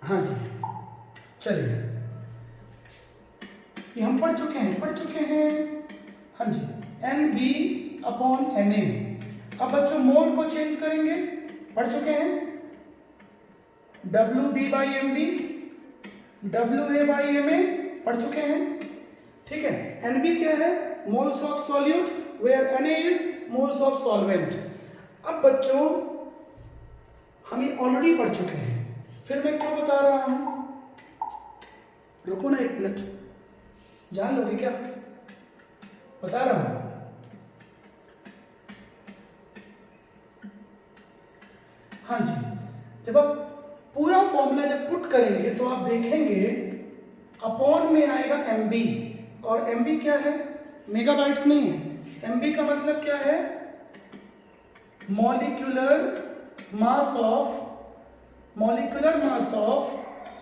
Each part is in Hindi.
हाँ जी, चलिए ये हम पढ़ चुके हैं। हाँ जी, NB/Na। अब बच्चों मोल को चेंज करेंगे, पढ़ चुके हैं। WB/MB, WA/Ma, पढ़ चुके हैं। ठीक है, NB क्या है? Moles of solute, where Na is moles of solvent. अब बच्चों हम ये ऑलरेडी पढ़ चुके हैं, फिर मैं क्यों बता रहा हूं? रुको ना 1 मिनट, जान लोगे क्या? बता रहा हूं। हाँ जी, जब आप पूरा फॉर्मूला जब पुट करेंगे तो आप देखेंगे अपॉन में आएगा MB, और MB क्या है? मेगाबाइट्स नहीं है। MB का मतलब क्या है? Molecular mass of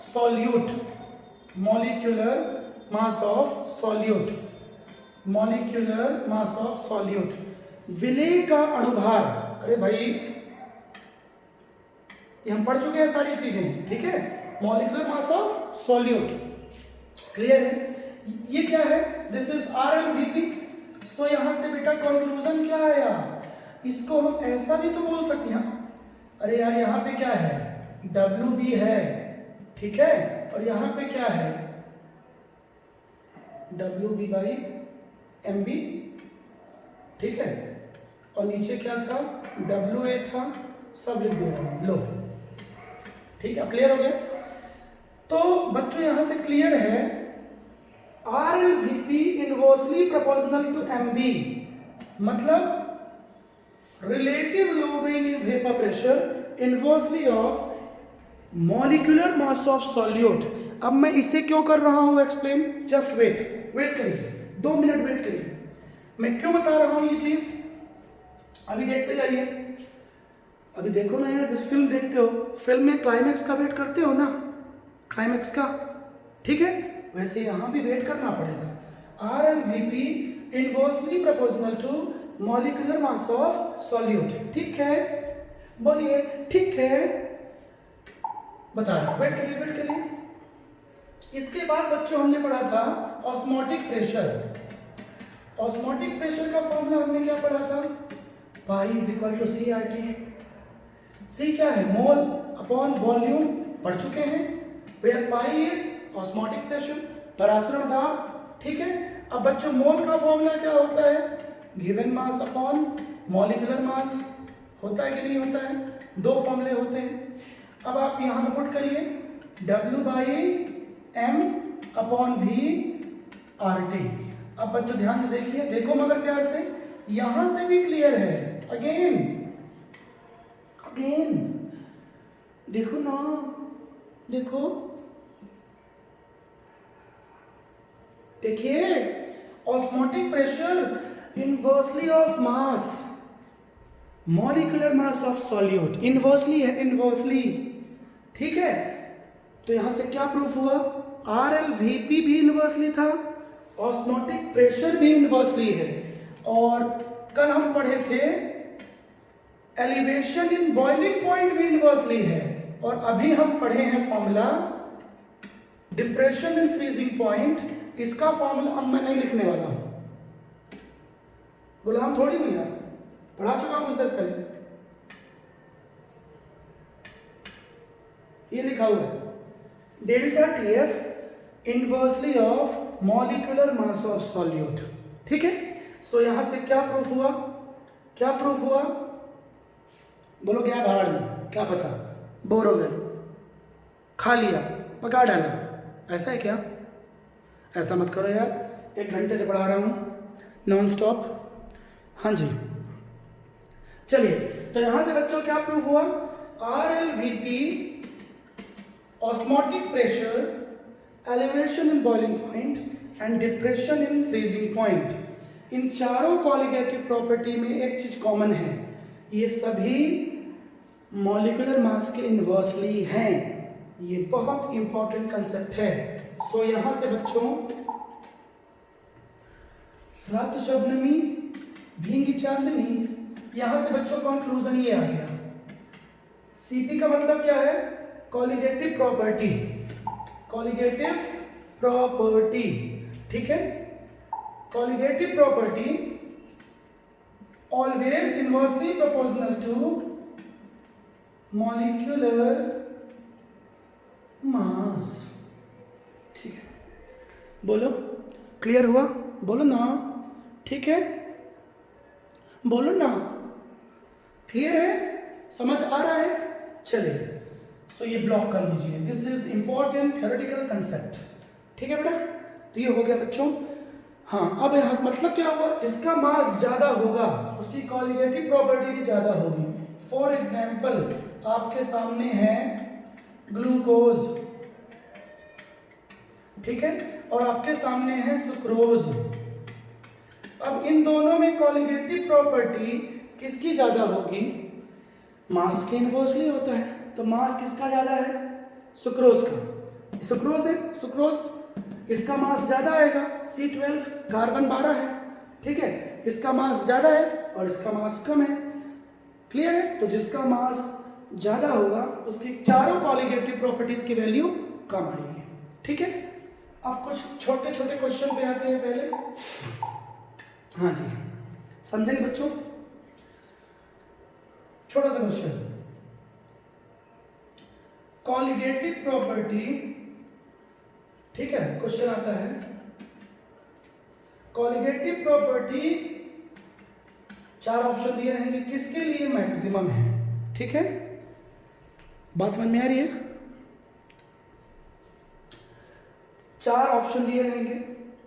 solute, molecular mass of solute, विलेय का अणुभार। अरे भाई ये हम पढ़ चुके हैं सारी चीजें, ठीक है। Molecular mass of solute, clear है? ये क्या है? This is RLVP। सो यहां से बेटा कंक्लूजन क्या आया? इसको हम ऐसा भी तो बोल सकते हैं। अरे यार यहाँ पे क्या है? WB है, ठीक है, और यहाँ पे क्या है? WB/MB, ठीक है, और नीचे क्या था? WA था, सब लिख दे रहा हूं, लो, ठीक है। क्लियर हो गया? तो बच्चों यहां से क्लियर है, RLVP inversely proportional to MB, मतलब relative lowering in vapour pressure inversely of molecular mass of solute. अब मैं इसे क्यों कर रहा हूं एक्सप्लेन? जस्ट वेट करिए, 2 मिनट वेट करिए। मैं क्यों बता रहा हूं ये चीज? अभी देखते जाइए। अभी देखो ना यार, फिल्म देखते हो, फिल्म में क्लाइमैक्स का वेट करते हो ना, क्लाइमैक्स का, ठीक है, वैसे यहां भी वेट करना पड़ेगा। RLVP inversely proportional to molecular mass of solute, ठीक है, बोलिए ठीक है, बता रहा हूं, वेट करिए। इसके बाद बच्चों हमने पढ़ा था ऑस्मोटिक प्रेशर। ऑस्मोटिक प्रेशर का फॉर्मूला हमने क्या पढ़ा था? Pi is equal to CRT। C क्या है? मोल अपॉन वॉल्यूम, पढ़ चुके हैं, where pi is osmotic pressure, परासरण दाब, ठीक है। अब बच्चों मोल का फॉर्मूला क्या होता है? Given mass upon molecular mass, होता है कि नहीं होता है? 2 फॉर्मूले होते हैं। अब आप यहां पे पुट करिए W/M/V/RT। अब बच्चों ध्यान से देखिए, देखो मगर प्यार से, यहां से भी क्लियर है। अगेन देखो ना, देखिए, osmotic pressure inversely of mass, molecular mass of solute, inversely है, इनवर्सली, ठीक है। तो यहां से क्या प्रूफ हुआ? RLVP भी इनवर्सली था, ऑस्मोटिक प्रेशर भी इनवर्सली है, और कल हम पढ़े थे एलिवेशन इन बॉइलिंग पॉइंट भी इनवर्सली है, और अभी हम पढ़े हैं formula depression in freezing point. इसका फॉर्मूला अब मैं नहीं लिखने वाला हूं, गुलाम थोड़ी हूं यार, पढ़ा चुका हूं कुछ देर पहले। ये लिखा हुआ है delta TF inversely of molecular mass of solute, ठीक है। सो यहां से क्या प्रूफ हुआ? बोलो क्या भाड़ में, क्या पता, बोर हो गए, खा लिया, पका डाला, ऐसा है क्या? ऐसा मत करो यार, 1 घंटे से पढ़ा रहा हूं नॉन स्टॉप। हाँ जी, चलिए, तो यहां से बच्चों क्या प्रूफ हुआ? RLVP osmotic pressure, elevation in boiling point and depression in freezing point, इन चारों कॉलिगेटिव प्रॉपर्टी में एक चीज कॉमन है, ये सभी मॉलिक्यूलर मास के इनवर्सली हैं। ये बहुत इंपॉर्टेंट कंसेप्ट है। सो यहां से बच्चों रात शबनमी भींगी चांदनी, यहां से बच्चों कंक्लूजन ये आ गया। CP का मतलब क्या है? कॉलिगेटिव प्रॉपर्टी, कॉलिगेटिव प्रॉपर्टी, ठीक है। Colligative property always inversely proportional to molecular mass, ठीक है। बोलो, क्लियर हुआ? बोलो ना, ठीक है, बोलो ना, क्लियर है, समझ आ रहा है? चलिए, सो ये ब्लॉक कर लीजिए, this is important theoretical concept, ठीक है बेटा। तो ये हो गया बच्चों। हाँ, अब यहाँ मतलब क्या हुआ, जिसका मास ज्यादा होगा उसकी कॉलिगेटिव प्रॉपर्टी भी ज्यादा होगी। फॉर एग्जाम्पल आपके सामने है ग्लूकोज, ठीक है, और आपके सामने है सुक्रोज। अब इन दोनों में कॉलिगेटिव प्रॉपर्टी किसकी ज्यादा होगी? मास के इनवर्सली होता है। तो मास किसका ज्यादा है? सुक्रोज का। सुक्रोज है, सुक्रोज इसका मास ज्यादा आएगा, C12 कार्बन 12 है, ठीक है, इसका मास ज्यादा है और इसका मास कम है, क्लियर है। तो जिसका मास ज्यादा होगा उसकी चारों कॉलिगेटिव प्रॉपर्टीज की वैल्यू कम आएगी, ठीक है। अब कुछ छोटे छोटे क्वेश्चन पे आते हैं पहले। हाँ जी, समझेंगे बच्चों? छोटा सा क्वेश्चन, कॉलिगेटिव प्रॉपर्टी, ठीक है, क्वेश्चन आता है कॉलिगेटिव प्रॉपर्टी, चार ऑप्शन दिए रहेंगे, किसके लिए मैक्सिमम है, ठीक है। बात समझ में आ रही है? चार ऑप्शन दिए रहेंगे,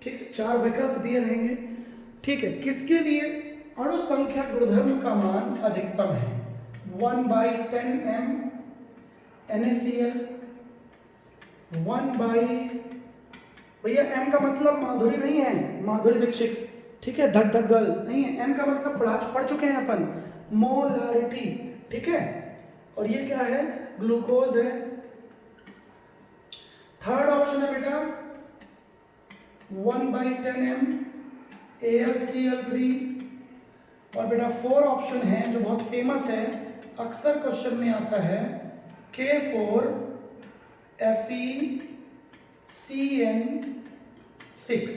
ठीक है, चार विकल्प दिए रहेंगे, ठीक है। किसके लिए अणु संख्या गुणधर्म का मान अधिकतम है? 1/10m NaCl, 1 भैया m का मतलब माधुरी नहीं है, माधुरी दीक्षित, ठीक है, धक धक गल नहीं है। m का मतलब पढ़ चुके हैं अपन, मोलारिटी, ठीक है। और ये क्या है? ग्लूकोज है। थर्ड ऑप्शन है बेटा 1/10m AlCl3। और बेटा फोर ऑप्शन है जो बहुत फेमस है, अक्सर क्वेश्चन में आता है, K4FeCN6,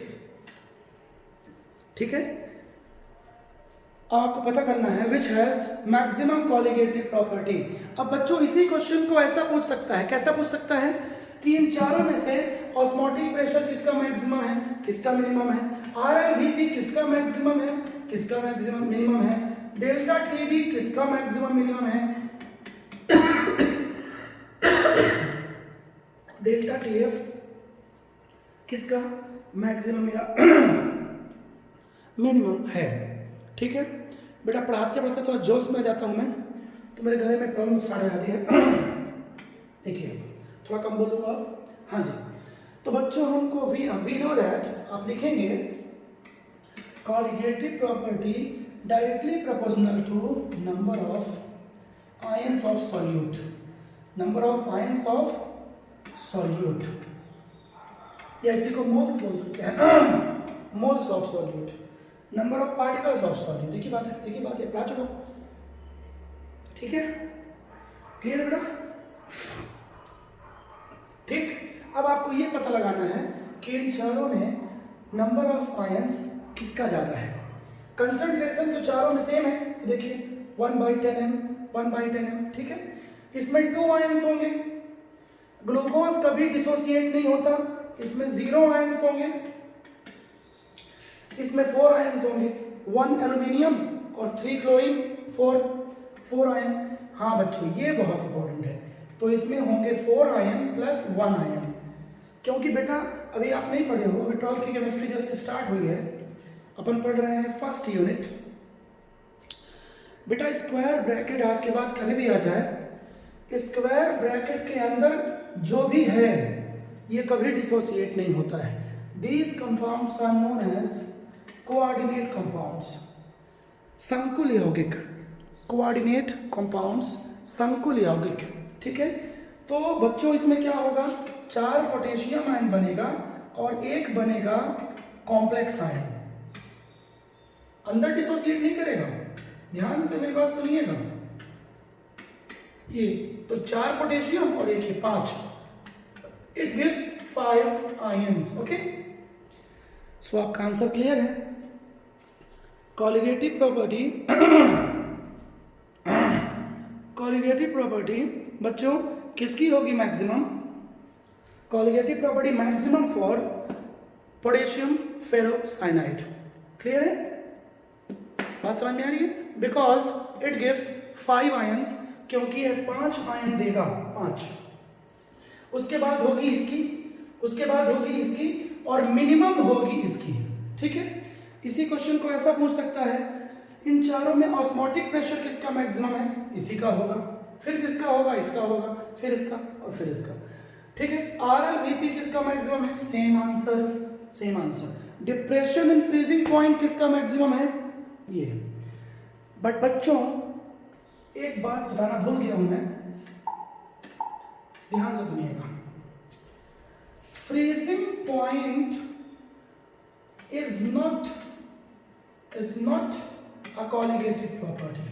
ठीक है। आपको पता करना है which has maximum colligative property. अब बच्चों इसी क्वेश्चन को ऐसा पूछ सकता है, कैसा पूछ सकता है कि इन चारों में से ऑस्मोटिक प्रेशर किसका मैक्सिमम है, किसका मिनिमम है, RLVP किसका मैक्सिमम है, किसका मैक्सिमम मिनिमम है, डेल्टा TB किसका मैक्सिमम मिनिमम है, डेल्टा TF किसका मैक्सिमम या मिनिमम है, ठीक है। बेटा पढ़ाते पढ़ाते थोड़ा जोश में आ जाता हूँ मैं, तो मेरे गले में प्रॉब्लम स्टार्ट हो जाती है, देखिए थोड़ा कम बोलूँगा। हाँ जी, तो बच्चों हमको वी नो दैट, आप लिखेंगे colligative property directly proportional to number of ions of solute, number of ions of solute, या इसी को मोल्स बोल सकते हैं, moles of solute, number of particles of solute. एक ही बात है, एक ही बात है, पढ़ा चुका, ठीक है, क्लियर है बेटा? ठीक। अब आपको ये पता लगाना है कि इन चारों में नंबर ऑफ आयंस किसका ज्यादा है। कंसंट्रेशन तो चारों में सेम है, देखिए 1/10m 1/10m, ठीक है। इसमें 2 आयंस होंगे, ग्लूकोज कभी डिसोसिएट नहीं होता, इसमें 0 आयंस होंगे, इसमें 4 आयंस होंगे, 1 एल्यूमिनियम और 3 क्लोरीन, 4 आयन। हाँ बच्चों ये बहुत इंपॉर्टेंट है, तो इसमें होंगे 4 आयन प्लस 1 आयन, क्योंकि बेटा अभी आप नहीं पढ़े हो, अभी 12th की केमिस्ट्री जस्ट स्टार्ट हुई है, अपन पढ़ रहे हैं फर्स्ट यूनिट। बेटा स्क्वायर ब्रैकेट आज के बाद कभी भी आ जाए, स्क्वायर ब्रैकेट के अंदर जो भी है ये कभी डिसोसिएट नहीं होता है। These compounds are known as coordinate compounds, संकुल यौगिक, कोऑर्डिनेट कंपाउंड्स, संकुल यौगिक, ठीक है। तो बच्चों इसमें क्या होगा, 4 पोटेशियम आयन बनेगा और 1 बनेगा कॉम्प्लेक्स आयन, अंदर डिसोसिएट नहीं करेगा, ध्यान से मेरी बात सुनिएगा, ये तो 4 पोटेशियम और एक ये 5, इट गिव्स 5 आयंस। ओके, सो आपका आंसर क्लियर है। कॉलिगेटिव प्रॉपर्टी कॉलिगेटिव प्रॉपर्टी बच्चों किसकी होगी maximum? Colligative property maximum for potassium ferrocyanide. Clear है? बात समझ में आ रही है? बिकॉज इट गिव्स 5 आयंस, क्योंकि यह 5 आयन देगा, 5। उसके बाद होगी इसकी, उसके बाद होगी इसकी, और मिनिमम होगी इसकी। ठीक है, इसी क्वेश्चन को ऐसा पूछ सकता है, इन चारों में ऑस्मोटिक प्रेशर किसका मैक्सिमम है? इसी का होगा, फिर किसका होगा? इसका होगा, फिर इसका और फिर इसका। ठीक है, आरएल वीपी किसका मैक्सिमम है? Same answer, same answer. Depression in freezing point किसका मैक्सिमम है? ये। बट बच्चों एक बात बताना भूल गया हूं मैं, ध्यान से सुनिएगा। Freezing point is not a colligative property।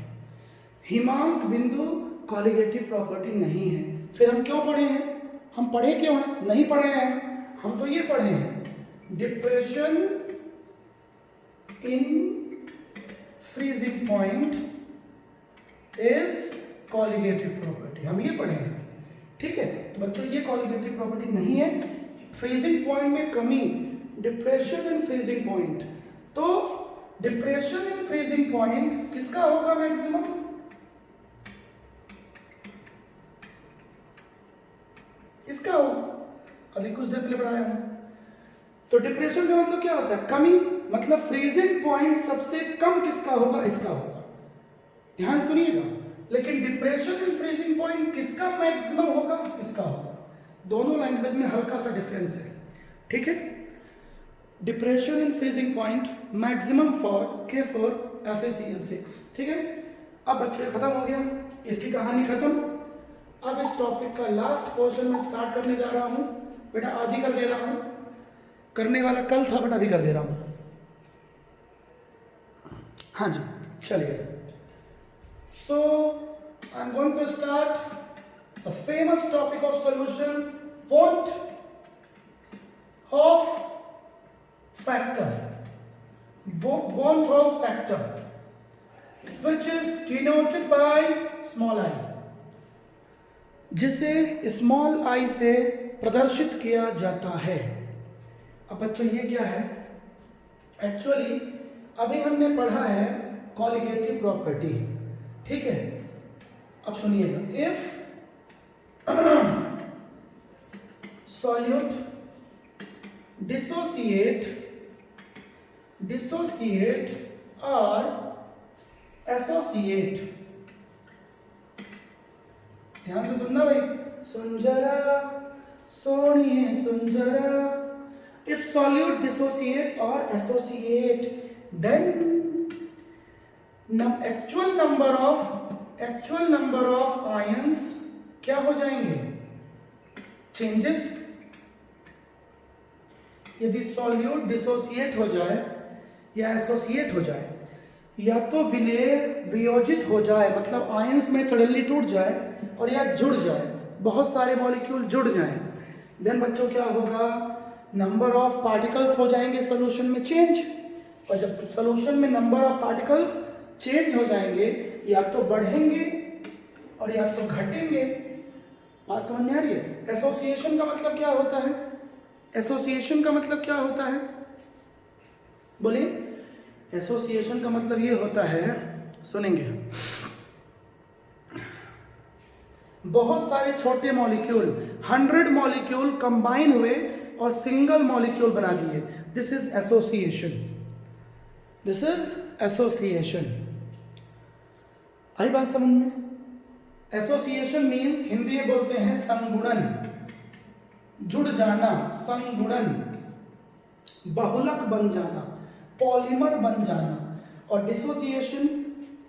हिमांक बिंदु कॉलिगेटिव प्रॉपर्टी नहीं है। फिर हम क्यों पढ़े हैं? हम पढ़े क्यों हैं? नहीं पढ़े हैं, हम तो ये पढ़े हैं, depression in freezing point is colligative property, हम ये पढ़े हैं। ठीक है, तो बच्चों ये कॉलिगेटिव प्रॉपर्टी नहीं है। फ्रीजिंग पॉइंट में कमी, डिप्रेशन इन फ्रीजिंग पॉइंट, तो डिप्रेशन इन फ्रीजिंग पॉइंट किसका होगा मैक्सिमम? इसका होगा। अभी कुछ देर पहले पढ़ाया हूं। तो डिप्रेशन का मतलब क्या होता है? कमी, मतलब फ्रीजिंग पॉइंट सबसे कम किसका होगा? इसका होगा। ध्यान सुनिएगा। लेकिन डिप्रेशन इन फ्रीजिंग पॉइंट किसका मैक्सिमम होगा? इसका होगा। दोनों लैंग्वेज में हल्का सा डिफरेंस है। ठीक है, depression in freezing point maximum for K4 FeCl6। ठीक है, अब बच्चों खत्म हो गया, इसकी कहानी खत्म। अब इस टॉपिक का लास्ट पोर्शन में स्टार्ट करने जा रहा हूं। बेटा आज ही कर दे रहा हूं, करने वाला कल था बट अभी कर दे रहा हूं। हाँ जी, चलिए। So I am going to start the famous topic of solution, want of factor, want of factor, which is denoted by small I, जिसे स्मॉल आई से प्रदर्शित किया जाता है। अब बच्चों ये क्या है? एक्चुअली अभी हमने पढ़ा है कॉलिगेटिव प्रॉपर्टी। ठीक है, अब सुनिएगा, if solute dissociate or associate, ध्यान से सुनना भाई, सुन जरा, सोनिए सुन जरा। If solute dissociate or associate, then actual number of ions क्या हो जाएंगे? चेंजेस। यदि सॉल्यूट डिसोसिएट हो जाए या एसोसिएट हो जाए, या तो विलय वियोजित हो जाए, मतलब आयंस में सडनली टूट जाए, और या जुड़ जाए, बहुत सारे मॉलिक्यूल जुड़ जाएं, देन बच्चों क्या होगा? नंबर ऑफ पार्टिकल्स हो जाएंगे सॉल्यूशन में चेंज। और जब सॉल्यूशन में नंबर ऑफ पार्टिकल्स चेंज हो जाएंगे, या तो बढ़ेंगे और या तो घटेंगे। बात समझ में आ रही है? एसोसिएशन का मतलब क्या होता है? एसोसिएशन का मतलब क्या होता है? बोलिए। एसोसिएशन का मतलब ये होता है, सुनेंगे, बहुत सारे छोटे मॉलिक्यूल, 100 मॉलिक्यूल कंबाइन हुए और सिंगल मॉलिक्यूल बना दिए। This is association, this is association. आई बात समझ में? एसोसिएशन मीन्स हिंदी में बोलते हैं संगुणन, जुड़ जाना, संगुणन, बहुलक बन जाना, पॉलीमर बन जाना। और डिसोसिएशन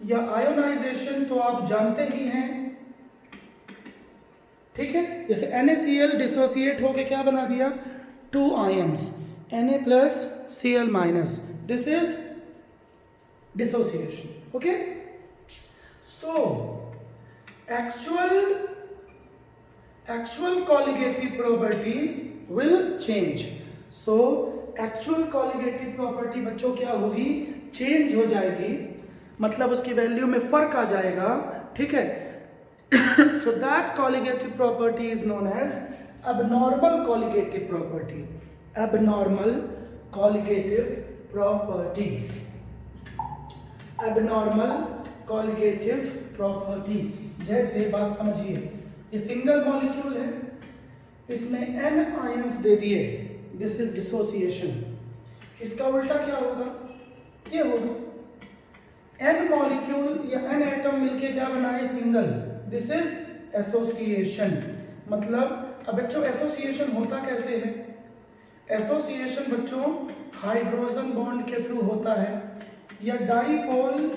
या आयोनाइजेशन तो आप जानते ही हैं। ठीक है, जैसे NaCl डिसोसिएट होके क्या बना दिया? 2 ions, Na+Cl-। This is dissociation. Okay, so actual colligative property will change. So actual colligative property बच्चों क्या होगी, चेंज हो जाएगी, मतलब उसकी वैल्यू में फर्क आ जाएगा, ठीक है. So that colligative property is known as abnormal colligative property. Abnormal colligative property. Abnormal colligative property. जैसे बात समझिए, ये सिंगल मॉलिक्यूल है, इसने n आयंस दे दिए, दिस इज डिसोसिएशन. इसका उल्टा क्या होगा, ये होगा. n मॉलिक्यूल या n एटम मिलके क्या बनाए, सिंगल, दिस इज एसोसिएशन. मतलब अब बच्चों एसोसिएशन होता कैसे है, एसोसिएशन बच्चों हाइड्रोजन बॉन्ड के थ्रू होता है, या डाइपोल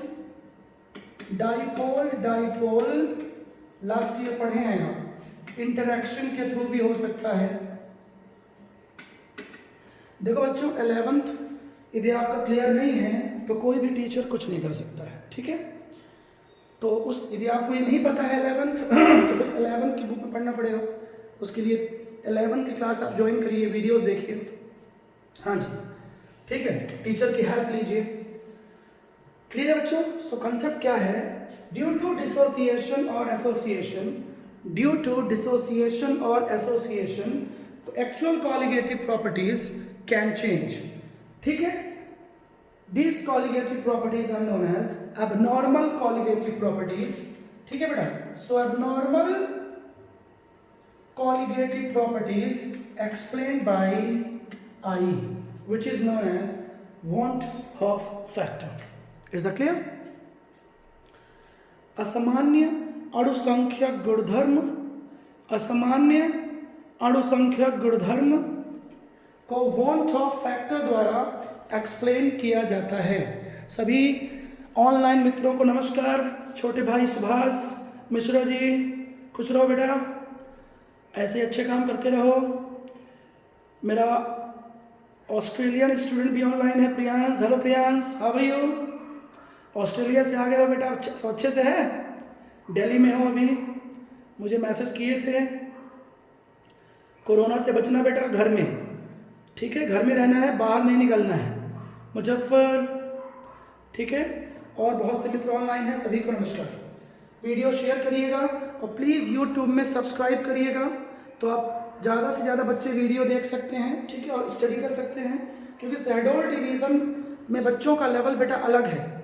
लास्ट ईयर पढ़े हैं हम, इंटरैक्शन के थ्रू भी हो सकता है. देखो बच्चों 11th यदि आपका क्लियर नहीं है तो कोई भी टीचर कुछ नहीं कर सकता है, ठीक है. तो उस यदि आपको ये नहीं पता है 11th तो फिर 11th की बुक में पढ़ना पड़ेगा. उसके लिए 11th की क्लास आप ज्वाइन करिए, वीडियोस देखिए. हाँ जी, ठीक है, टीचर की हेल्प लीजिए. क्लियर है बच्चों. सो कंसेप्ट क्या है, ड्यू टू डिसोसिएशन और एसोसिएशन, ड्यू टू डिसोसिएशन और association actual colligative properties can change, ठीक है. These colligative properties are known as abnormal colligative properties, ठीक है बेटा. So abnormal colligative properties explained by I, which is known as want of factor. Is that clear? असामान्य अणुसंख्यक गुणधर्म, असामान्य अणुसंख्यक गुणधर्म को want of factor द्वारा एक्सप्लेन किया जाता है. सभी ऑनलाइन मित्रों को नमस्कार. छोटे भाई सुभाष मिश्रा जी, खुश रहो बेटा, ऐसे अच्छे काम करते रहो. मेरा ऑस्ट्रेलियन स्टूडेंट भी ऑनलाइन है, Priyansh. Hello Priyansh, how are you? Australia से आ गए हो बेटा, अच्छे से है, दिल्ली में हो अभी, मुझे मैसेज किए थे. कोरोना से बचना बेटा, घर में, ठीक है, घर में रहना है, बाहर नहीं निकलना है. मुजफ्फर, ठीक है, और बहुत से मित्र ऑनलाइन हैं, सभी को नमस्कार. वीडियो शेयर करिएगा और प्लीज़ यूट्यूब में सब्सक्राइब करिएगा, तो आप ज़्यादा से ज़्यादा बच्चे वीडियो देख सकते हैं, ठीक है, और स्टडी कर सकते हैं. क्योंकि शहडोल डिवीज़न में बच्चों का लेवल बेटा अलग है.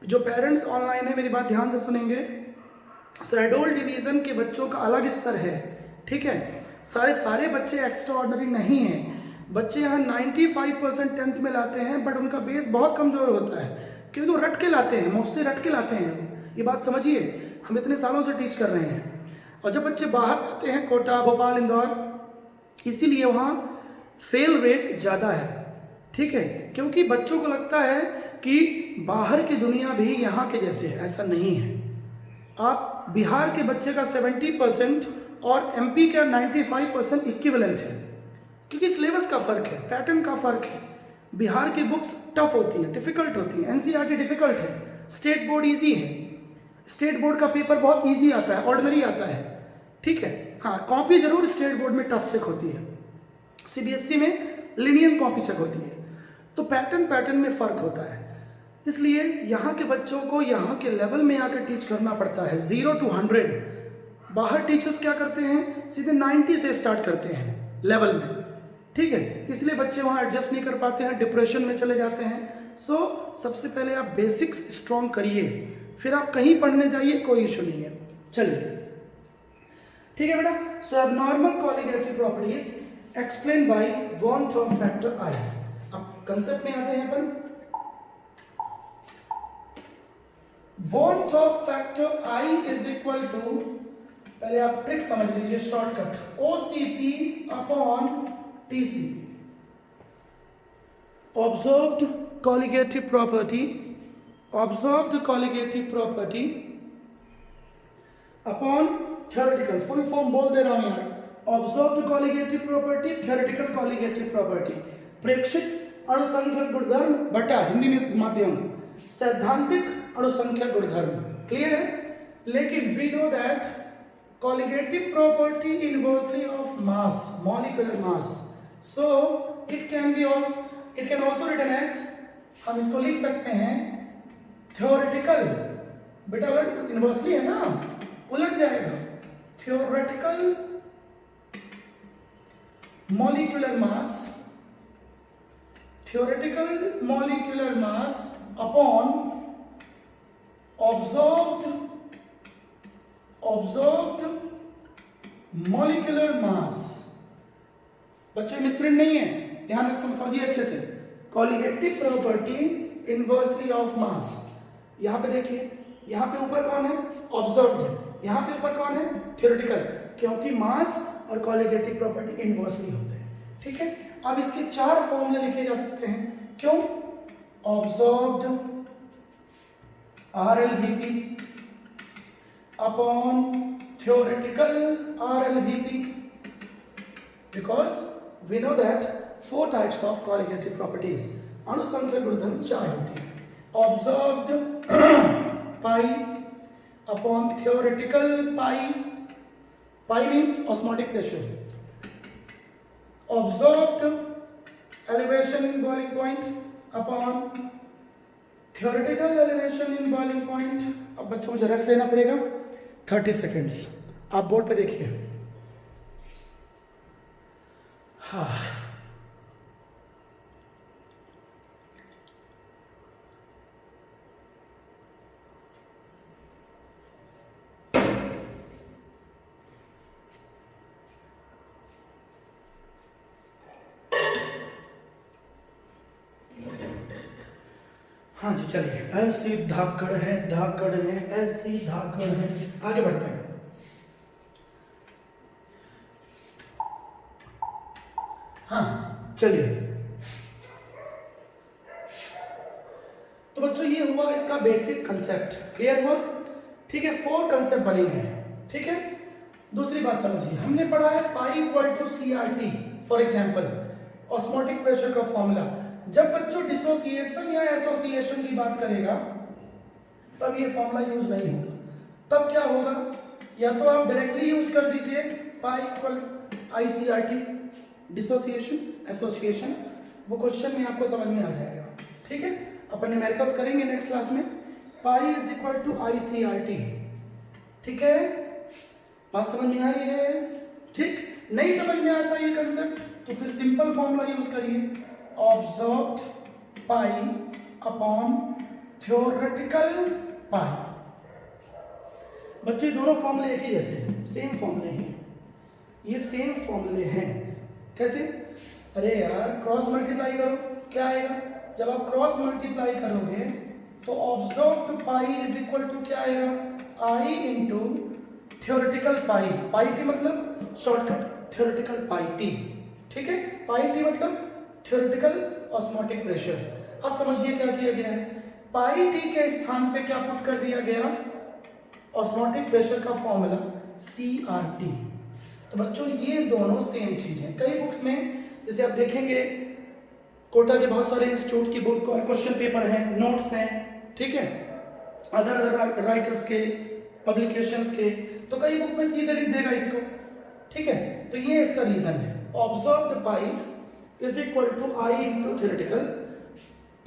जो पेरेंट्स ऑनलाइन है मेरी बात ध्यान से सुनेंगे, शहडोल डिवीज़न के बच्चों का अलग स्तर है, ठीक है. सारे बच्चे एक्स्ट्रा ऑर्डिनरी नहीं हैं. बच्चे यहाँ 95% 10th में लाते हैं, बट उनका बेस बहुत कमज़ोर होता है, क्योंकि वो रट के लाते हैं, मोस्टली रट के लाते हैं. ये बात समझिए, हम इतने सालों से टीच कर रहे हैं. और जब बच्चे बाहर आते हैं, कोटा, भोपाल, इंदौर, इसीलिए वहाँ फेल रेट ज़्यादा है, ठीक है. क्योंकि बच्चों को लगता है कि बाहर की दुनिया भी यहाँ के जैसे है. ऐसा नहीं है. आप बिहार के बच्चे का 70% और MP का 95% इक्विवेलेंट है, क्योंकि सिलेबस का फ़र्क है, पैटर्न का फ़र्क है. बिहार की बुक्स टफ होती है, डिफ़िकल्ट होती है, NCERT डिफ़िकल्ट है, स्टेट बोर्ड इजी है. स्टेट बोर्ड का पेपर बहुत इजी आता है, ऑर्डिनरी आता है, ठीक है. हाँ, कॉपी जरूर स्टेट बोर्ड में टफ चेक होती है, CBSE में लिनियन कॉपी चेक होती है. तो पैटर्न में फ़र्क होता है. इसलिए यहाँ के बच्चों को यहाँ के लेवल में आकर टीच करना पड़ता है, 0 to 100. बाहर टीचर्स क्या करते हैं, सीधे 90 से स्टार्ट करते हैं लेवल में, ठीक है. इसलिए बच्चे वहाँ एडजस्ट नहीं कर पाते हैं, डिप्रेशन में चले जाते हैं. सो सबसे पहले आप बेसिक्स स्ट्रॉन्ग करिए, फिर आप कहीं पढ़ने जाइए, कोई इशू नहीं है. चलिए, ठीक है बेटा. So abnormal colligative properties explain by van't Hoff factor I. अब कंसेप्ट में आते हैं अपन. Van't Hoff factor I is equal to, पहले आप ट्रिक समझ लीजिए, shortcut, OCP upon TCP. Observed colligative property, observed colligative property upon theoretical, full form बोल दे रहा हूं यार. Observed colligative property, theoretical colligative property, प्रेक्षित अणुसंख्यक गुणधर्म बटा, हिंदी में माध्यम, सैद्धांतिक अणुसंख्यक गुणधर्म. क्लियर है. लेकिन we know that colligative property inversely of mass, molecular mass. So it can also written as, हम इसको लिख सकते हैं theoretical, बेटा अगर इन्वर्सली है ना उलट जाएगा, theoretical molecular mass upon observed molecular mass। बच्चों मिसप्रिंट नहीं है, ध्यान रख समझिए अच्छे से। Colligative property inversely of mass, यहाँ पे देखिए, यहाँ पे ऊपर कौन है, ऑब्जर्व्ड है, यहाँ पे ऊपर कौन है, थ्योरेटिकल, क्योंकि मास और कॉलिगेटिव प्रॉपर्टी इनवर्सली होते हैं। ठीक है, अब इसके 4 फॉर्मूले लिखे जा सकते हैं। क्यों? Observed RLVP upon theoretical RLVP, because we know that 4 types of colligative properties, अनुसंख्यक गुणधर्म 4 होती है। Observed pi upon theoretical pi means osmotic pressure, observed elevation in boiling point upon theoretical elevation in boiling point। अब बच्चों मुझे रेस्ट लेना पड़ेगा 30 सेकेंड्स, आप बोर्ड पे देखिए। हाँ, हाँ जी चलिए, ऐसी धाकड़ है ऐसी धाकड़ है, आगे बढ़ते हैं। हाँ चलिए, तो बच्चों ये हुआ इसका बेसिक कंसेप्ट, क्लियर हुआ? ठीक है, 4 कंसेप्ट बनेंगे। ठीक है, दूसरी बात समझिए, हमने पढ़ा है pi equal to CRT for example, osmotic pressure का फॉर्मूला। जब बच्चों डिसोसिएशन या एसोसिएशन की बात करेगा तब ये फॉर्मूला यूज नहीं होगा। तब क्या होगा, या तो आप डायरेक्टली यूज कर दीजिए pi equal ICRT, dissociation association, वो क्वेश्चन में आपको समझ में आ जाएगा। ठीक है, अपन न्यूमेरिकल्स करेंगे नेक्स्ट क्लास में। Pi is equal to ICRT। ठीक है, बात समझ में आ रही है? ठीक, नहीं समझ में आता ये कंसेप्ट तो फिर सिंपल फॉर्मूला यूज करिए, ऑब्जर्व्ड पाई अपॉन थ्योरेटिकल पाई। बच्चे दोनों फॉर्मूले एक ही जैसे, सेम फॉर्मूले हैं, ये सेम फॉर्मूले हैं। कैसे? अरे यार क्रॉस मल्टीप्लाई करो, क्या आएगा? जब आप क्रॉस मल्टीप्लाई करोगे तो observed pi is equal to क्या आएगा, I into theoretical pi, pi T मतलब शॉर्टकट थ्योरेटिकल पाई टी। ठीक है, पाई टी मतलब थ्योरेटिकल ऑस्मोटिक प्रेशर। अब समझिए क्या किया गया है, पाई टी के स्थान पे क्या पुट कर दिया गया, ऑस्मोटिक प्रेशर का फॉर्मूला CRT। तो बच्चों ये दोनों सेम चीज है। कई बुक्स में जैसे आप देखेंगे, कोटा के बहुत सारे इंस्टीट्यूट की बुक क्वेश्चन पेपर हैं, नोट्स हैं, ठीक है, अदर राइटर्स के पब्लिकेशंस के, तो कई बुक में सीधे लिख देगा इसको। ठीक है, तो ये इसका रीजन है, observed pi is equal to I into theoretical.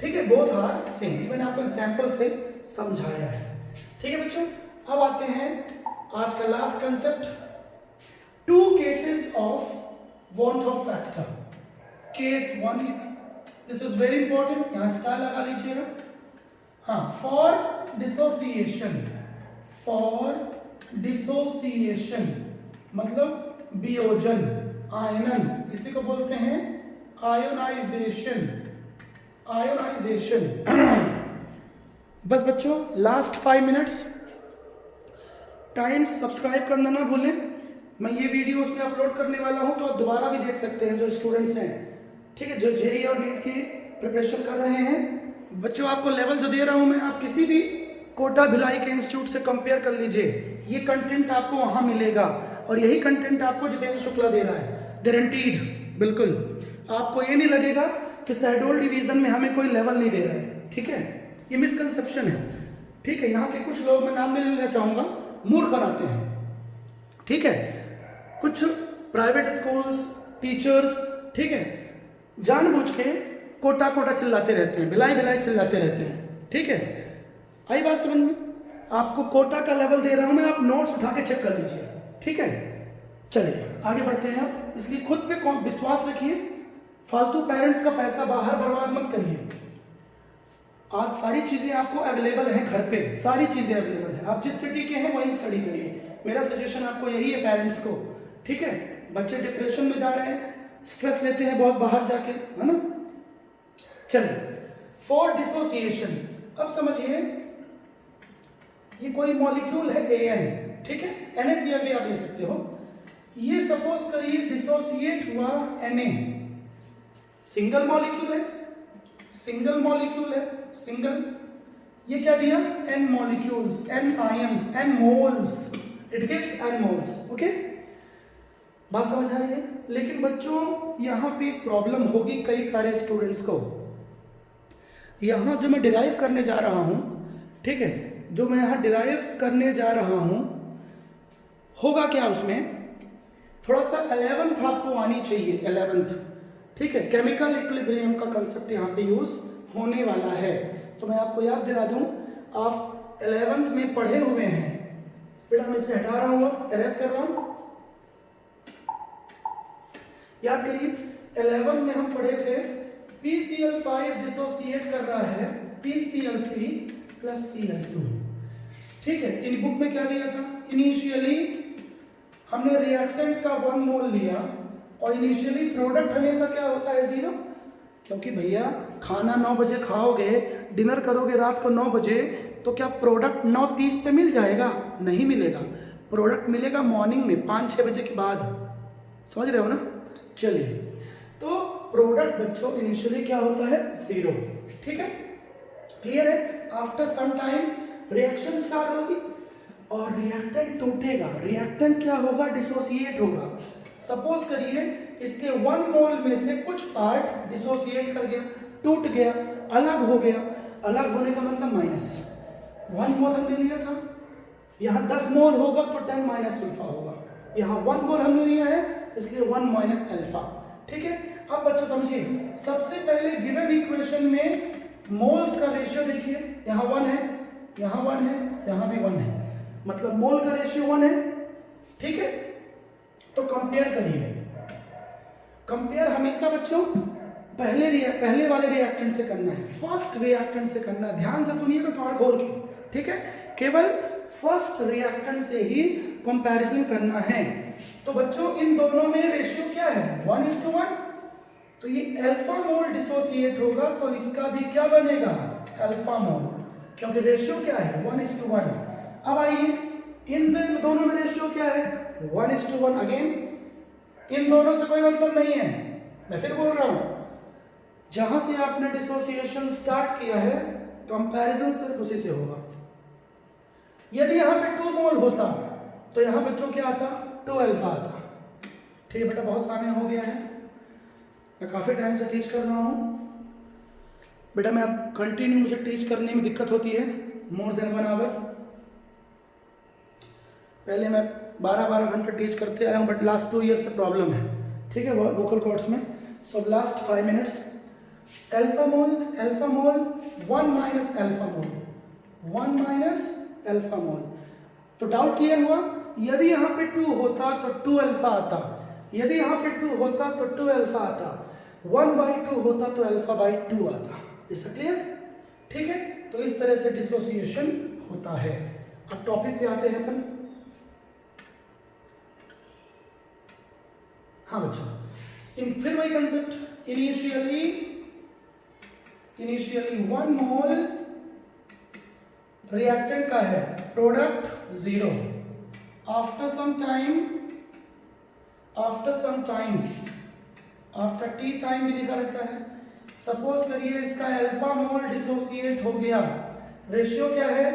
ठीक है, बोथ आर सेम, ये मैंने आपको एग्जाम्पल से समझाया है। ठीक है बच्चों, अब आते हैं आज का last concept, 2 cases of want Hoff factor. Case 1, this is very important, यहां स्टार लगा लीजिएगा। हाँ, फॉर डिसोसिएशन मतलब वियोजन, आयनन, इसी को बोलते हैं आयोनाइजेशन। बस बच्चों लास्ट 5 मिनट्स, टाइम सब्सक्राइब करना ना भूलें। मैं ये वीडियो उसमें अपलोड करने वाला हूं, तो आप दोबारा भी देख सकते हैं जो स्टूडेंट्स हैं। ठीक है, जो जेईई और नीट की प्रिपरेशन कर रहे हैं बच्चों, आपको लेवल जो दे रहा हूं मैं, आप किसी भी कोटा भिलाई के इंस्टीट्यूट से कंपेयर कर लीजिए, ये कंटेंट आपको वहां मिलेगा और यही कंटेंट आपको जितेंद्र शुक्ला दे रहा है, गारंटीड। बिल्कुल आपको ये नहीं लगेगा कि शहडोल डिवीजन में हमें कोई लेवल नहीं दे रहा है। ठीक है, ये मिसकंसेप्शन है। ठीक है, यहाँ के कुछ लोग, मैं नाम नहीं लेना चाहूँगा, मूर्ख बनाते हैं। ठीक है, कुछ प्राइवेट स्कूल्स, टीचर्स, ठीक है, जानबूझ के कोटा कोटा चिल्लाते रहते हैं, भिलाई भिलाई चिल्लाते रहते हैं। ठीक है, आई बात समझ में? आपको कोटा का लेवल दे रहा हूं मैं, आप नोट्स उठा के चेक कर लीजिए। ठीक है, चलिए आगे बढ़ते हैं आप। इसलिए खुद पे विश्वास रखिए, फालतू पेरेंट्स का पैसा बाहर बर्बाद मत करिए। आज सारी चीज़ें आपको अवेलेबल हैं घर पे, सारी चीज़ें अवेलेबल हैं। आप जिस सिटी के हैं वहीं स्टडी करिए। मेरा सजेशन आपको यही है पेरेंट्स को। ठीक है, बच्चे डिप्रेशन में जा रहे हैं, स्ट्रेस लेते हैं बहुत बाहर जाके, है ना। चलिए, फॉर डिसोसिएशन, अब समझिए ये कोई मॉलिक्यूल है AN, ठीक है, NaCl भी आप ले सकते हो। ये सपोज करिए डिसोसिएट हुआ Na, सिंगल मॉलिक्यूल है, सिंगल मॉलिक्यूल है, सिंगल। ये क्या दिया? N molecules, N ions, N moles, it gives N moles. Okay, बात समझ आ रही है? लेकिन बच्चों यहाँ पे एक प्रॉब्लम होगी कई सारे स्टूडेंट्स को। यहाँ जो मैं डिराइव करने जा रहा हूँ, ठीक है, जो मैं यहाँ डिराइव करने जा रहा हूँ, होगा क्या उसमें? थोड़ा सा 11th आपको आनी चाहिए, 11th। ठीक है, केमिकल इक्विलिब्रियम का कंसेप्ट यहाँ पे यूज होने वाला है। तो मैं आपको याद दिला दूँ, आप 11th में पढ़े हुए हैं। बेटा मैं इसे हटा रहा हूँ, एरेज कर रहा हूँ। याद करिए, 11 में हम पढ़े थे PCl5 डिसोसिएट कर रहा है PCl3 प्लस Cl2। ठीक है, इन बुक में क्या दिया था? इनिशियली हमने रिएक्टेंट का 1 मोल लिया और इनिशियली प्रोडक्ट हमेशा क्या होता है? 0। क्योंकि भैया खाना 9 बजे खाओगे, डिनर करोगे रात को 9 बजे, तो क्या प्रोडक्ट 9:30 पे मिल जाएगा? नहीं मिलेगा। प्रोडक्ट मिलेगा मॉर्निंग में 5-6 बजे के बाद। समझ रहे हो ना? चलिए, तो प्रोडक्ट बच्चों इनिशियली क्या होता है? 0। ठीक है, क्लियर है? After some time reaction start होगी और रिएक्टेंट टूटेगा। रिएक्टेंट क्या होगा? डिसोसिएट होगा। सपोज करिए इसके 1 मोल में से कुछ पार्ट डिसोसिएट कर गया, टूट गया, अलग हो गया। अलग होने का मतलब माइनस। 1 मोल हमने लिया था, यहाँ 10 मोल होगा तो 10 माइनस अल्फा होगा। यहाँ 1 मोल हमने लिया है, इसलिए 1 माइनस अल्फा। ठीक है, अब बच्चों समझिए, सबसे पहले गिवन इक्वेशन में मोल्स का रेशियो देखिए। यहाँ 1 है, यहाँ 1 है, यहाँ भी 1 है, मतलब मोल का रेशियो 1 है। ठीक है, तो कंपेयर करिए। कंपेयर हमेशा बच्चों पहले वाले रिएक्टेंट से करना है, फर्स्ट रिएक्टेंट से करना है। ध्यान से सुनिएगा कार्ड खोल के। ठीक है, केवल फर्स्ट रिएक्टेंट से ही कंपैरिजन करना है। तो बच्चों इन दोनों में रेशियो क्या है? 1:1। तो ये अल्फा मोल डिसोसिएट होगा, तो इसका भी क्या बनेगा? अल्फा मोल, क्योंकि रेशियो क्या है? 1:1। अब आइए, इन दोनों में रेशियो क्या है? 1:1 अगेन। इन दोनों से कोई मतलब नहीं है। मैं फिर बोल रहा हूं, जहां से आपने डिसोसिएशन स्टार्ट किया है, कंपैरिजन सिर्फ उसी से होगा। यदि यहां पे 2 मोल होता तो यहां बच्चों क्या आता? 2 अल्फा आता। ठीक है बेटा, बहुत समय हो गया है, मैं काफी टाइम से टीच कर रहा हूं बेटा। मैं अब कंटिन्यू, मुझे टीच करने में दिक्कत होती है, मोर देन 1 आवर। पहले मैं 12-12 घंटे टीच करते आया हूँ, बट लास्ट 2 ईयर से प्रॉब्लम है। ठीक है, वोकल कॉर्ड्स में। सो लास्ट 5 मिनट्स, अल्फा मोल 1 माइनस अल्फा मोल, 1 माइनस अल्फा मोल। तो डाउट क्लियर हुआ? यदि यहाँ पे 2 होता तो 2 अल्फा आता, यदि यहाँ पे 2 होता तो 2 अल्फा आता, 1/2 होता तो अल्फा/2 आता। इस क्लियर? ठीक है, तो इस तरह से डिसोसिएशन होता है। अब टॉपिक पे आते हैं अपन। हाँ बच्चों, फिर वही कंसेप्ट, इनिशियली 1 मोल रिएक्टेंट का है, product 0। After some time, after T time भी लिखा रहता है। सपोज करिए इसका अल्फा मोल डिसोसिएट हो गया। रेशियो क्या है?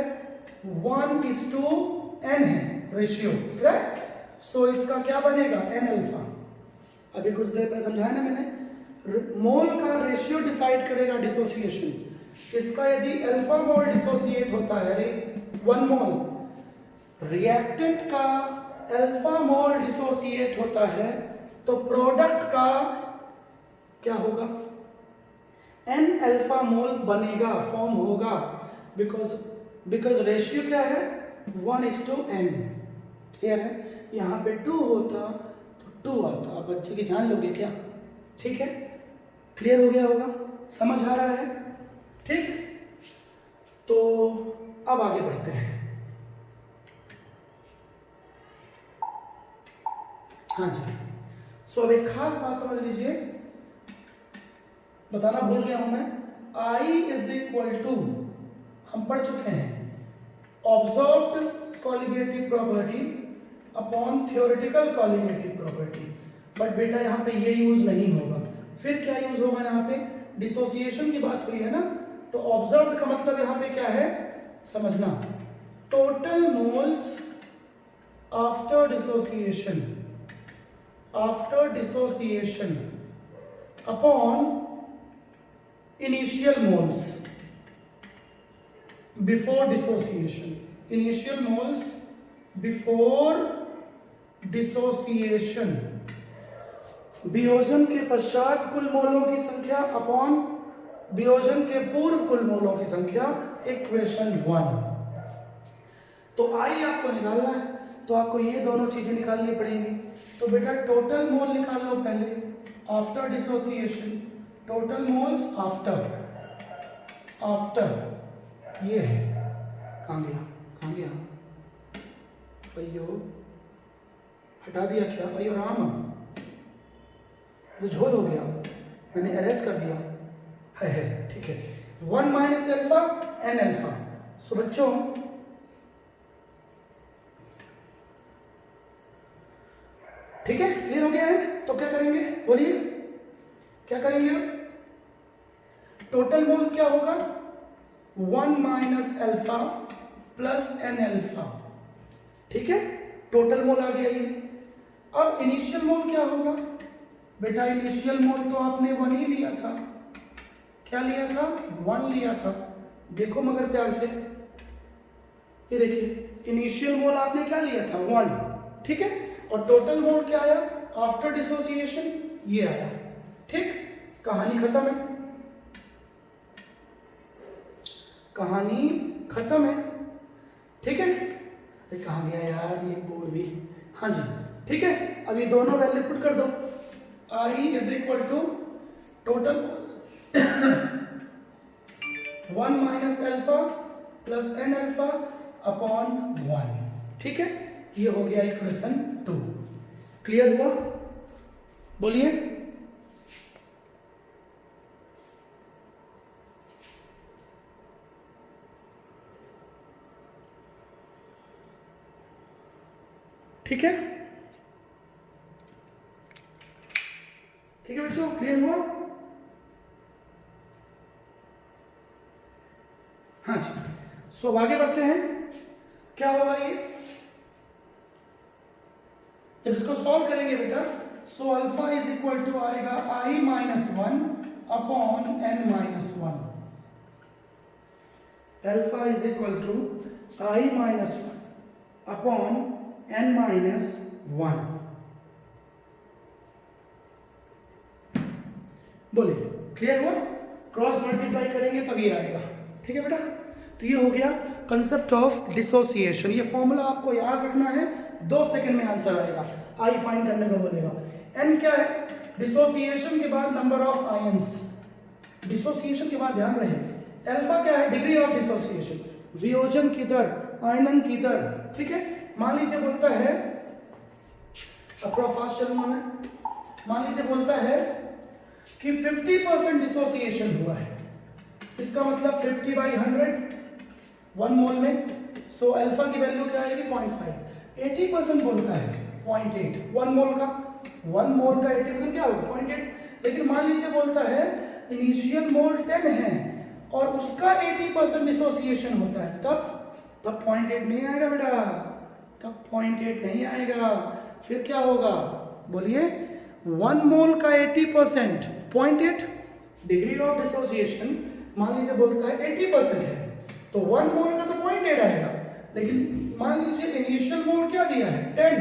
1:n है रेशियो, ठीक है। सो इसका क्या बनेगा? n alpha. अभी कुछ देर पहले समझाया ना मैंने, मोल का रेशियो डिसाइड करेगा डिसोसिएशन। इसका यदि अल्फा मोल डिसोसिएट होता है 1 मोल, रिएक्टेंट का अल्फा मोल डिसोसिएट होता है तो प्रोडक्ट का क्या होगा, एन अल्फा मोल बनेगा, फॉर्म होगा, बिकॉज रेशियो क्या है 1:n। क्लियर है? यहाँ पे 2 होता तो 2 आता। आप बच्चे की जान लोगे क्या? ठीक है, क्लियर हो गया होगा, समझ आ रहा है? ठीक, तो अब आगे बढ़ते हैं। हाँ जी, सो अब एक खास बात समझ लीजिए, बताना भूल गया हूं मैं। I इज इक्वल टू, हम पढ़ चुके हैं, observed colligative property upon theoretical colligative property. But बेटा यहाँ पे ये यूज नहीं होगा। फिर क्या यूज होगा? यहाँ पे डिसोसिएशन की बात हुई है ना, तो ऑब्जर्व्ड का मतलब यहाँ पे क्या है समझना, total moles after dissociation, after dissociation upon initial moles before dissociation, initial moles before dissociation, वियोजन के पश्चात कुल मोलों की संख्या अपॉन वियोजन के पूर्व कुल मोलों की संख्या, इक्वेशन 1। तो आई आपको निकालना है तो आपको ये दोनों चीजें निकालनी पड़ेंगी। तो बेटा टोटल मोल निकाल लो पहले after dissociation, total moles after, ये है, कहाँ गया अयो, हटा दिया क्या? अयो राम, तो झोल हो गया, मैंने एरेज कर दिया है, ठीक है। 1 माइनस अल्फा एन अल्फा। सो बच्चों ठीक है, क्लियर हो गया है? तो क्या करेंगे बोलिए, क्या करेंगे अब? टोटल मोल्स क्या होगा? 1 minus alpha plus n alpha, ठीक है, टोटल मोल आ गया ये। अब इनिशियल मोल क्या होगा? बेटा इनिशियल मोल तो आपने 1 ही लिया था, क्या लिया था? 1 लिया था। देखो मगर प्यार से, ये देखिए इनिशियल मोल आपने क्या लिया था? 1, ठीक है, और टोटल मोल क्या आया आफ्टर डिसोसिएशन? ये आया, ठीक, कहानी खत्म है, कहानी खत्म है, ठीक है। अरे कहाँ गया यार ये बोर्ड भी? हाँ जी, ठीक है, अब ये दोनों वैल्यू पुट कर दो। I is equal to total 1 minus alpha plus n alpha upon 1, ठीक है, ये हो गया इक्वेशन 2। क्लियर हुआ? बोलिए। ठीक है, ठीक है बच्चों, क्लियर हुआ? हाँ जी, सो अब आगे बढ़ते हैं। क्या होगा ये जब इसको सॉल्व करेंगे बेटा? So alpha is equal to आएगा I minus 1 upon n minus 1। Alpha is equal to I minus 1 upon n minus 1। बोलिए, क्लियर हुआ? क्रॉस मल्टीप्लाई करेंगे तब ये आएगा, ठीक है बेटा। तो ये हो गया कंसेप्ट ऑफ डिसोसिएशन। ये फॉर्मूला आपको याद रखना है, 2 सेकंड में आंसर आएगा। आई फाइंड करने को बोलेगा। एन क्या है? डिसोसिएशन के बाद नंबर ऑफ आयंस, डिसोसिएशन के बाद ध्यान रहे। अल्फा क्या है? डिग्री ऑफ डिसोसिएशन, वियोजन की दर, आयनन की दर, ठीक है। मान लीजिए बोलता है, अपना फास्ट चलूंगा मैं, मान लीजिए बोलता है कि 50% डिसोसिएशन हुआ है, इसका मतलब 50/100 1 मोल में। सो अल्फा की वैल्यू क्या आएगी? 0.5। 80% बोलता है 0.8, 1 मोल का 80% क्या होगा? 0.8। लेकिन मान लीजिए बोलता है इनिशियल मोल 10 है और उसका 80% डिसोसिएशन होता है, तब 0.8 नहीं आएगा बेटा, तब 0.8 नहीं आएगा। फिर क्या होगा बोलिए? 1 मोल का 80% 0.8, डिग्री ऑफ डिसोसिएशन मान लीजिए बोलता है 80% है, तो 1 मोल का तो 0.8 आएगा, लेकिन मान लीजिए इनिशियल मोल क्या दिया है 10,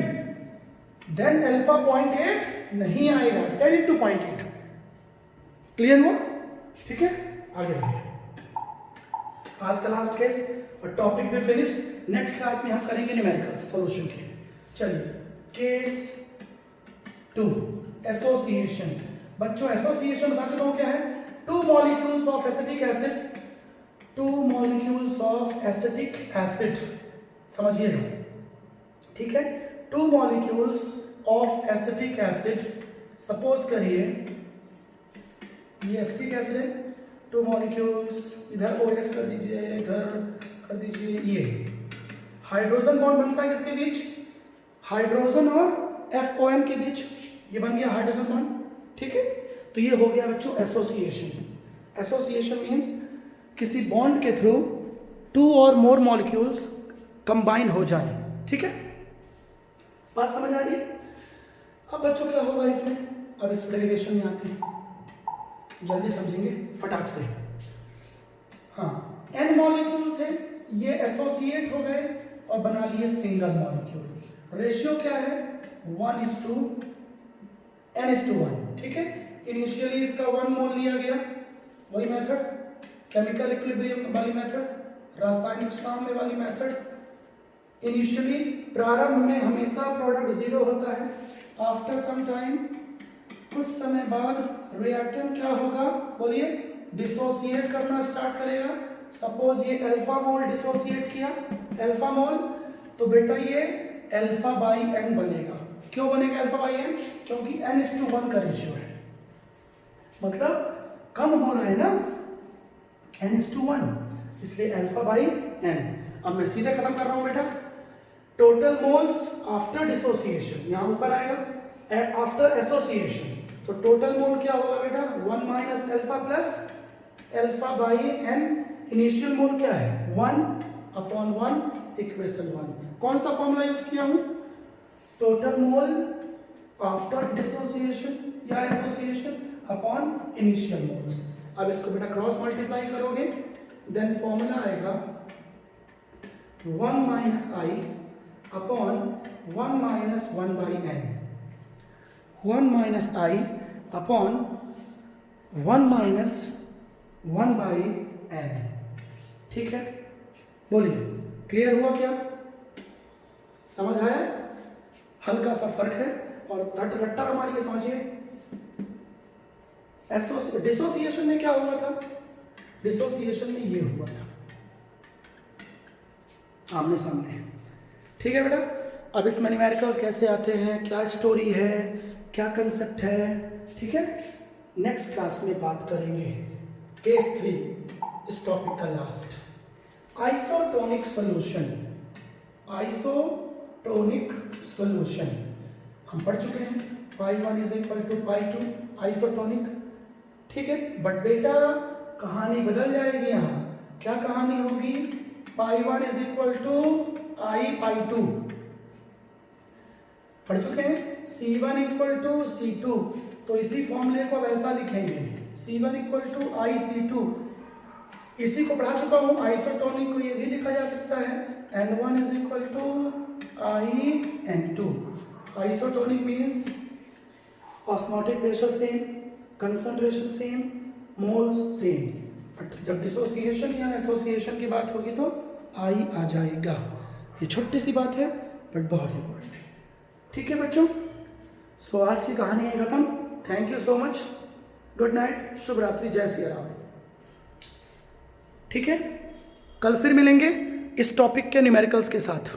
देन अल्फा 0.8 नहीं आएगा, 10 इंटू 0.8। क्लियर हुआ? ठीक है, आगे बढ़िए। आज का लास्ट केस और टॉपिक भी फिनिश। नेक्स्ट क्लास में हम करेंगे न्यूमेरिकल सॉल्यूशन की। चलिए केस 2 एसोसिएशन। बच्चों एसोसिएशन बता चुका हूं क्या है? 2 molecules of acetic acid, 2 molecules of acetic acid, समझिएगा, ठीक है। 2 molecules of acetic acid, suppose करिए ये एसिटिक एसिड है, 2 मॉलिक्यूल्स, इधर OH कर दीजिए, इधर कर दीजिए, ये हाइड्रोजन बॉन्ड बनता है किसके बीच? हाइड्रोजन और FON के बीच, ये बन गया हाइड्रोजन बॉन्ड, ठीक है। तो ये हो गया बच्चों एसोसिएशन। एसोसिएशन मीन्स किसी बॉन्ड के थ्रू 2 और मोर मॉलिक्यूल्स कंबाइन हो जाए, ठीक है। बात समझ आ रही है? अब बच्चों क्या होगा इसमें? अब इस डेरिवेशन में आते हैं, जल्दी समझेंगे फटाक से। हाँ, n मॉलिक्यूल थे, ये एसोसिएट हो गए और बना लिए सिंगल मॉलिक्यूल। रेशियो क्या है? 1:n:1, ठीक है। इनिशियली इसका 1 मोल लिया गया, वही मेथड, केमिकल इक्विलिब्रियम वाली मेथड, रासायनिक साम्य वाली मेथड। इनिशियली प्रारंभ में हमेशा प्रोडक्ट 0 होता है। आफ्टर सम टाइम, कुछ समय बाद रिएक्टेंट क्या होगा? बोलिए, डिसोसिएट करना स्टार्ट करेगा। सपोज ये अल्फा मोल डिसोसिएट किया, अल्फा मोल, तो बेटा ये α/n बनेगा। क्यों बनेगा α/n? क्योंकि n:1 का रेशियो है, मतलब कम हो रहा है ना, n:1, इसलिए α/n। अब मैं सीधे खत्म कर रहा हूं बेटा। टोटल मोल्स आफ्टर डिसोसिएशन, यहां ऊपर आएगा, आफ्टर एसोसिएशन, तो टोटल मोल क्या होगा बेटा? 1 minus alpha plus α/n। Initial मोल क्या है? 1/1 इक्वेशन 1। कौन सा फॉर्मूला यूज किया हूं? टोटल मोल आफ्टर डिसोसिएशन या एसोसिएशन अपॉन इनिशियल मोल्स। अब इसको बेटा क्रॉस मल्टीप्लाई करोगे, देन फॉर्मूला आएगा 1 minus i upon 1 minus 1/n, 1 minus i upon 1 minus 1/n, ठीक है। बोलिए, क्लियर हुआ क्या? समझ आया? हल्का सा फर्क है और रट्टा हमारी, समझिए। डिसोसिएशन में क्या हुआ था? डिसोसिएशन में ये हुआ था, आमने सामने, ठीक है बेटा। अब इसमें न्यूमेरिकल्स कैसे आते हैं, क्या स्टोरी है, क्या कंसेप्ट है, ठीक है, नेक्स्ट क्लास में बात करेंगे। केस 3 इस टॉपिक का last, isotonic solution. Isotonic solution हम पढ़ चुके हैं, π1 = π2 आइसोटोनिक, ठीक है। बट बेटा कहानी बदल जाएगी यहाँ। क्या कहानी होगी? π1 = I/2 पढ़ चुके हैं। C1 = C2, तो इसी फॉर्मूले को अब ऐसा लिखेंगे, C1 = IC2। इसी को पढ़ा चुका हूँ। आइसोटोनिक को ये भी लिखा जा सकता है, N1 = IN2। Isotonic means osmotic pressure same, concentration same, moles same. But जब डिसोसिएशन या एसोसिएशन की बात होगी तो I आ जाएगा। ये छोटी सी बात है बट बहुत इंपॉर्टेंट है, ठीक है बच्चों। सो आज की कहानी है खत्म। Thank you so much, good night, शुभ रात्रि, जय सिया राम, ठीक है। कल फिर मिलेंगे इस टॉपिक के न्यूमेरिकल्स के साथ।